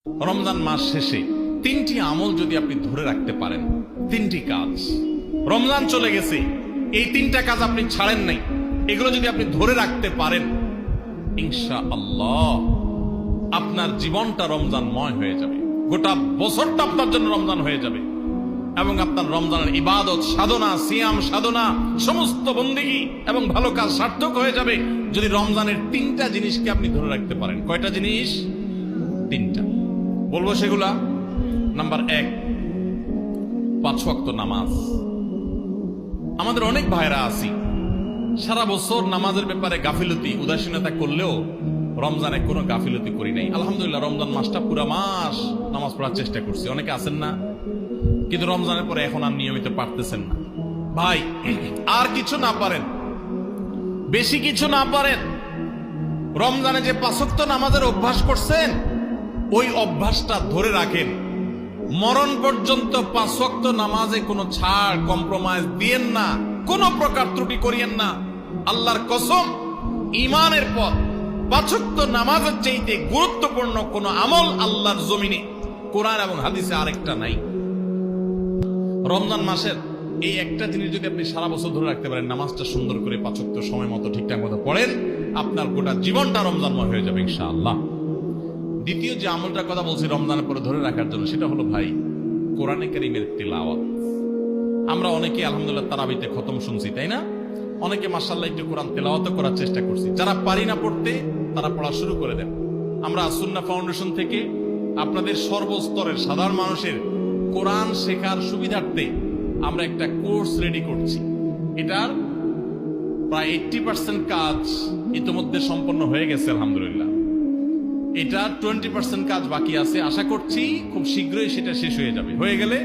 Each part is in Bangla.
রমজান মাস শেষে তিনটি আমল যদি আপনি ধরে রাখতে পারেন, তিনটি কাজ, রমজান চলে গেছে, এই তিনটা কাজ আপনি ছাড়েন নাই, এগুলো যদি আপনি ধরে রাখতে পারেন, ইনশাআল্লাহ আপনার জীবনটা রমজানময় হয়ে যাবে, গোটা বছরটা আপনার জন্য রমজান হয়ে যাবে এবং আপনার রমজানের ইবাদত সাধনা, সিয়াম সাধনা, সমস্ত বন্দেগী এবং ভালো কাজ সার্থক হয়ে যাবে যদি রমজানের তিনটা জিনিসকে আপনি ধরে রাখতে পারেন। কয়টা জিনিস? তিনটা বলবো সেগুলা। নাম্বার 1, 5 ওয়াক্ত নামাজ। আমাদের অনেক ভাইরা আছি সারা বছর নামাজের ব্যাপারে গাফিলতি উদাসীনতা করলেও রমজানে কোনো গাফিলতি করি নাই। আলহামদুলিল্লাহ রমজান মাসটা পুরা মাস নামাজ পড়ার চেষ্টা করছি। অনেকে আছেন না, কিন্তু রমজানের পরে এখন আর নিয়মিত পারতেছেন না। ভাই, আর কিছু না পারেন, বেশি কিছু না পারেন, রমজানে যে 5 ওয়াক্ত নামাজের অভ্যাস করছেন ওই অভ্যাসটা ধরে রাখেন। মরণ পর্যন্ত 5 ওয়াক্ত নামাজে কোনো ছাড়, কম্প্রোমাইজ দিয়েন না, কোনো প্রকার ত্রুটি করিয়েন না। আল্লাহর কসম, ঈমানের পর 5 ওয়াক্ত নামাজের চাইতে গুরুত্বপূর্ণ কোনো আমল আল্লাহর জমিনে, কোরআন এবং হাদিসে আরেকটা নাই। রমজান মাসের এই একটা জিনিস যদি আপনি সারা বছর ধরে রাখতে পারেন, নামাজটা সুন্দর করে 5 ওয়াক্ত সময় মতো ঠিকঠাক মতো পড়েন, আপনার গোটা জীবনটা রমজানময় হয়ে যাবে ইনশাআল্লাহ। দ্বিতীয় যে আমলটার কথা বলছি রমজানের পরে ধরে রাখার জন্য, সেটা হলো ভাই কোরআনে কারীমের তিলাওয়াত। আমরা অনেকে আলহামদুলিল্লাহ তারাবিতে খতম শুনছি, তাই না? অনেকে মাশাআল্লাহ একটু কোরআন তেলাওয়াত করার চেষ্টা করছি। যারা পারি না পড়তে তারা পড়া শুরু করে দেন। আমরা সুন্নাহ ফাউন্ডেশন থেকে আপনাদের সর্বস্তরের সাধারণ মানুষের কোরআন শেখার সুবিধার্থে আমরা একটা কোর্স রেডি করছি। এটার প্রায় 80% কাজ ইতিমধ্যে সম্পন্ন হয়ে গেছে আলহামদুলিল্লাহ। এটা 20% কাজ বাকি আছে। আশা করছি খুব শীঘ্রই সেটা শেষ হয়ে যাবে। হয়ে গেলে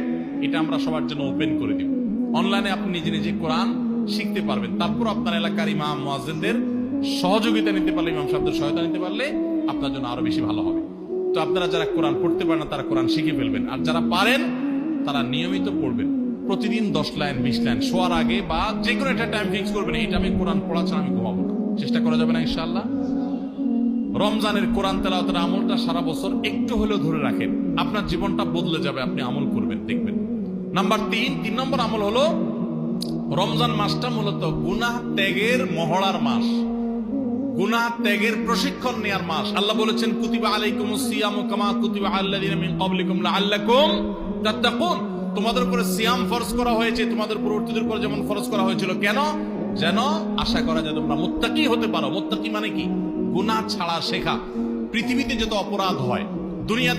এটা আমরা সবার জন্য ওপেন করে দিব। অনলাইনে আপনি নিজে নিজে কোরআন শিখতে পারবেন। তারপর আপনার এলাকার ইমাম মুয়াজ্জিনদের সহযোগিতা নিতে পারলে, ইমাম সাহেবদের সহায়তা নিতে পারলে আপনার জন্য আরো বেশি ভালো হবে। তো আপনারা যারা কোরআন পড়তে পারেন না তারা কোরআন শিখে ফেলবেন, আর যারা পারেন তারা নিয়মিত পড়বেন। প্রতিদিন 10 লাইন 20 লাইন শোয়ার আগে বা যে কোনো একটা টাইম ফিক্স করবেন, এইটা আমি কোরআন পড়া ছাড়া আমি ঘুমাবো না। চেষ্টা করা যাবে না ইনশাআল্লাহ? রমজানের কোরআন তেলাওয়াতের আমলটা সারা বছর একটু হলেও ধরে রাখেন, আপনার জীবনটা বদলে যাবে। আপনি আমল করবেন, দেখবেন। নাম্বার 3 নম্বর আমল হলো, রমজান মাসটা মূলত গুনাহ ত্যাগের মহড়ার মাস, গুনাহ ত্যাগের প্রশিক্ষণ নেয়ার মাস। আল্লাহ বলেছেন, কুতিবা আলাইকুমুস সিয়ামু কামা কুতিবা আলাল্লাযিনা মিন ক্বাবলিকুম লাআল্লাকুম তাত্তাকুন। তোমাদের উপরে সিয়াম ফরজ করা হয়েছে, তোমাদের পূর্ববর্তীদের উপর যেমন ফরজ করা হয়েছিল। কেন? যেন আশা করা যায় তোমরা মুত্তাকি হতে পারো। মুত্তাকি মানে কি? গুনাহ ছাড়া শেখা। পৃথিবীতে যত অপরাধ হয়, দুনিয়া